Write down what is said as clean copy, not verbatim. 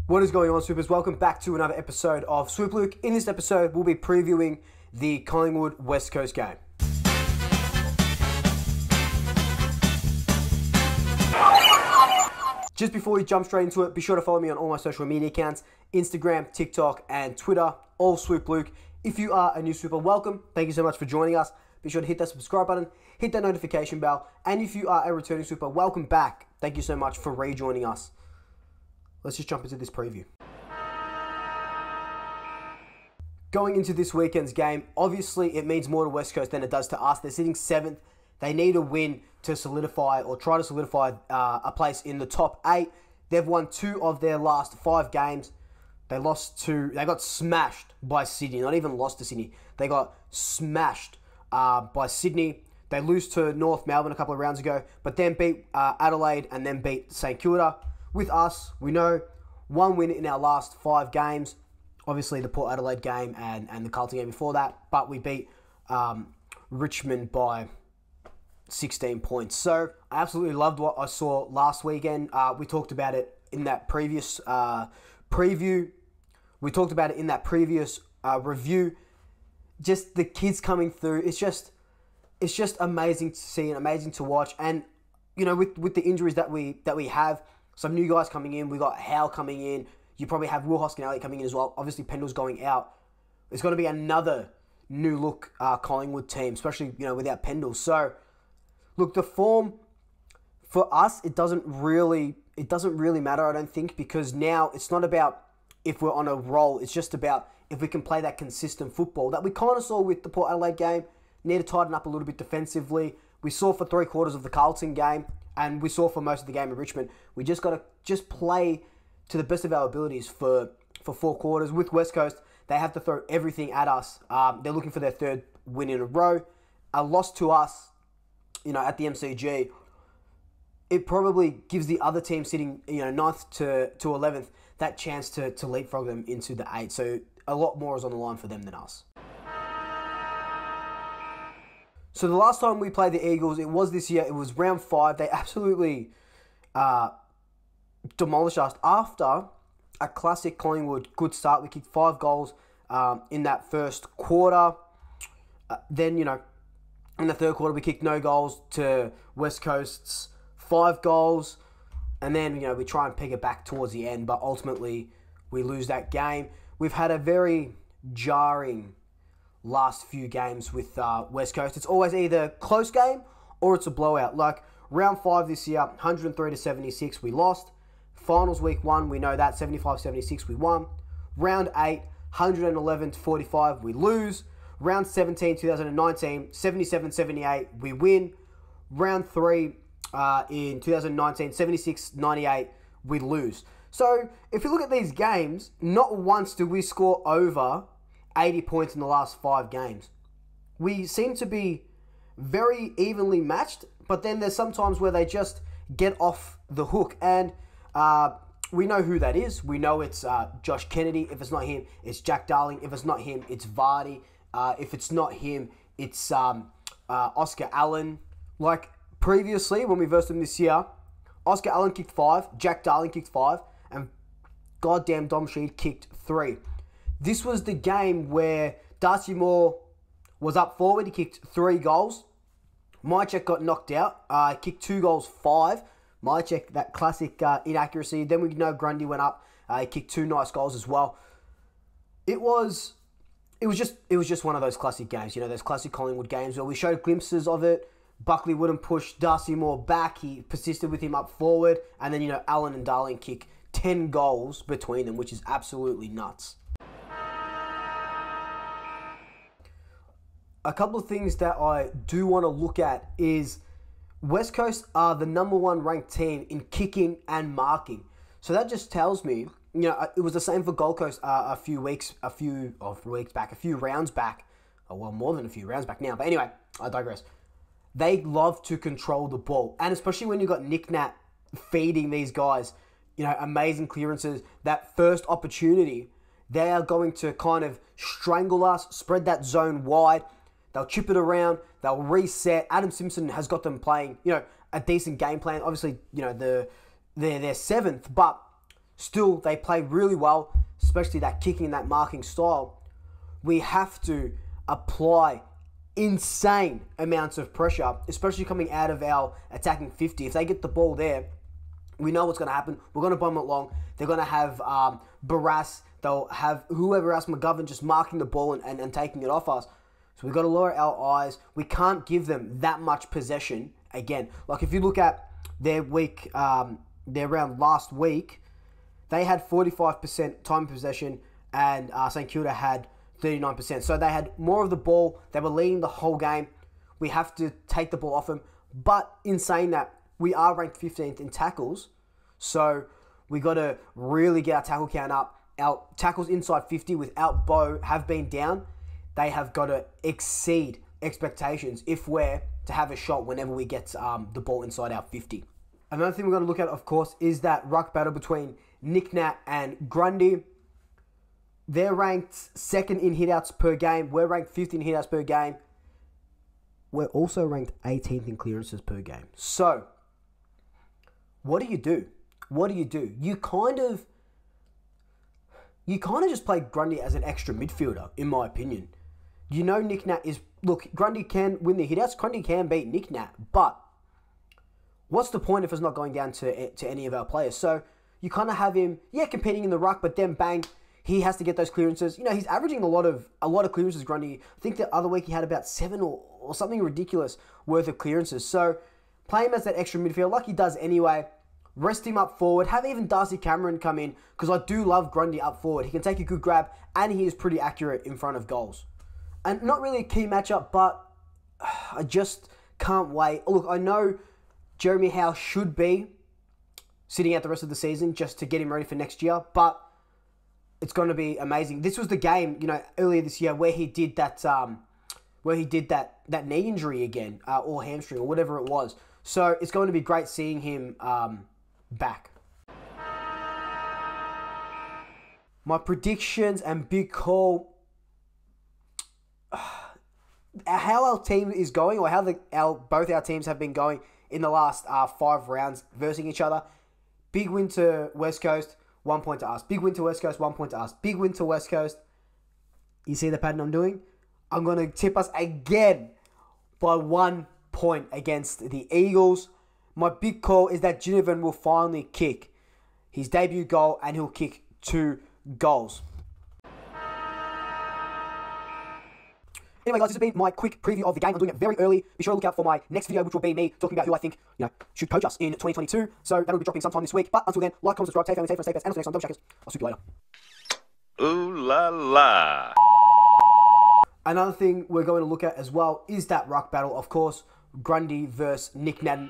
What is going on, Swoopers? Welcome back to another episode of Swoop Luke. In this episode, we'll be previewing the Collingwood West Coast game. Just before we jump straight into it, be sure to follow me on all my social media accounts, Instagram, TikTok, and Twitter, all Swoop Luke. If you are a new Swooper, welcome. Thank you so much for joining us. Be sure to hit that subscribe button, hit that notification bell, and if you are a returning Swooper, welcome back. Thank you so much for rejoining us. Let's just jump into this preview. Going into this weekend's game, obviously it means more to West Coast than it does to us. They're sitting 7th. They need a win to solidify or try to solidify a place in the top 8. They've won 2 of their last 5 games. They got smashed by Sydney. Not even lost to Sydney. They got smashed by Sydney. They lose to North Melbourne a couple of rounds ago, but then beat Adelaide and then beat St Kilda. With us, we know 1 win in our last 5 games. Obviously, the Port Adelaide game and the Carlton game before that. But we beat Richmond by 16 points. So, I absolutely loved what I saw last weekend. We talked about it in that previous preview. We talked about it in that previous review. Just the kids coming through. It's just amazing to see and amazing to watch. And, you know, with the injuries that we have, some new guys coming in. We got Howe coming in. You probably have Will Hoskin Elliott coming in as well. Obviously, Pendle's going out. It's going to be another new look Collingwood team, especially, you know, without Pendle. So, look, the form for us, it doesn't really matter, I don't think, because now it's not about if we're on a roll. It's just about if we can play that consistent football that we kind of saw with the Port Adelaide game. Need to tighten up a little bit defensively. We saw for 3/4 of the Carlton game. And we saw for most of the game in Richmond, we just got to play to the best of our abilities for 4 quarters. With West Coast, they have to throw everything at us. They're looking for their 3rd win in a row. A loss to us, you know, at the MCG, it probably gives the other team sitting, you know, 9th to 11th that chance to leapfrog them into the 8. So a lot more is on the line for them than us. So the last time we played the Eagles, it was this year. It was round 5. They absolutely demolished us after a classic Collingwood good start. We kicked 5 goals in that first quarter. Then, you know, in the 3rd quarter, we kicked no goals to West Coast's 5 goals. And then, you know, we try and peg it back towards the end, but ultimately we lose that game. We've had a very jarring last few games with West Coast. It's always either close game or it's a blowout. Like round 5 this year, 103-76, we lost. Finals week 1, we know that, 75-76, we won. Round 8, 111-45, we lose. Round 17, 2019, 77-78, we win. Round 3 in 2019, 76-98, we lose. So if you look at these games, not once do we score over 80 points in the last 5 games. We seem to be very evenly matched, but then there's some times where they just get off the hook. And we know who that is. We know it's Josh Kennedy. If it's not him, it's Jack Darling. If it's not him, it's Vardy. If it's not him, it's Oscar Allen. Like previously, when we versed him this year, Oscar Allen kicked 5, Jack Darling kicked 5, and goddamn Dom Sheed kicked 3. This was the game where Darcy Moore was up forward. He kicked 3 goals. Mychek got knocked out. Kicked 2 goals, 5. Mychek, that classic inaccuracy. Then we know Grundy went up. He kicked 2 nice goals as well. It was just one of those classic games. You know, those classic Collingwood games where we showed glimpses of it. Buckley wouldn't push Darcy Moore back. He persisted with him up forward. And then, you know, Allen and Darling kick 10 goals between them, which is absolutely nuts. A couple of things that I do want to look at is West Coast are the number 1 ranked team in kicking and marking. So that just tells me, you know, it was the same for Gold Coast a few rounds back. Oh, well, more than a few rounds back now. But anyway, I digress. They love to control the ball. And especially when you've got Nick Nat feeding these guys, you know, amazing clearances, that first opportunity, they are going to kind of strangle us, spread that zone wide. They'll chip it around. They'll reset. Adam Simpson has got them playing, you know, a decent game plan. Obviously, you know, they're 7th, but Still, they play really well, especially that kicking and that marking style. We have to apply insane amounts of pressure, especially coming out of our attacking 50. If they get the ball there, we know what's going to happen. We're going to bomb it long. They're going to have Barras. They'll have whoever else, McGovern, just marking the ball and taking it off us. So we've got to lower our eyes. We can't give them that much possession again. Like if you look at their week, their round last week, they had 45% time possession and St Kilda had 39%. So they had more of the ball. They were leading the whole game. We have to take the ball off them. But in saying that, we are ranked 15th in tackles. So we got to really get our tackle count up. Our tackles inside 50 without Bo have been down. They have got to exceed expectations if we're to have a shot whenever we get the ball inside our 50. Another thing we're going to look at, of course, is that ruck battle between Nick Nat and Grundy. They're ranked 2nd in hitouts per game. We're ranked 5th in hitouts per game. We're also ranked 18th in clearances per game. So, what do you do? What do you do? You kind of just play Grundy as an extra midfielder, in my opinion. You know Nick Nat is... Look, Grundy can win the hitouts. Grundy can beat Nick Nat. But what's the point if it's not going down to any of our players? So you kind of have him, competing in the ruck, but then bang, he has to get those clearances. You know, he's averaging a lot of clearances, Grundy. I think the other week he had about 7 or something ridiculous worth of clearances. So play him as that extra midfielder like he does anyway. Rest him up forward. Have even Darcy Cameron come in because I do love Grundy up forward. He can take a good grab and he is pretty accurate in front of goals. And not really a key matchup, but I just can't wait. Look, I know Jeremy Howe should be sitting out the rest of the season just to get him ready for next year, but it's going to be amazing. This was the game, earlier this year where he did that, that knee injury again, or hamstring, or whatever it was. So it's going to be great seeing him back. My predictions and big call. How our team is going, or how both our teams have been going in the last 5 rounds versing each other. Big win to West Coast, 1 point to us. Big win to West Coast, 1 point to us. Big win to West Coast. You see the pattern I'm doing? I'm going to tip us again by 1 point against the Eagles. My big call is that Ginnivan will finally kick his debut goal and he'll kick 2 goals. Anyway, guys, this has been my quick preview of the game. I'm doing it very early. Be sure to look out for my next video, which will be me talking about who I think should coach us in 2022. So that'll be dropping sometime this week. But until then, like, comment, subscribe, take family, take friends, stay best, and until next time, double checkers. I'll see you later. Ooh la la. Another thing we're going to look at as well is that ruck battle, of course, Grundy versus Nick Nat.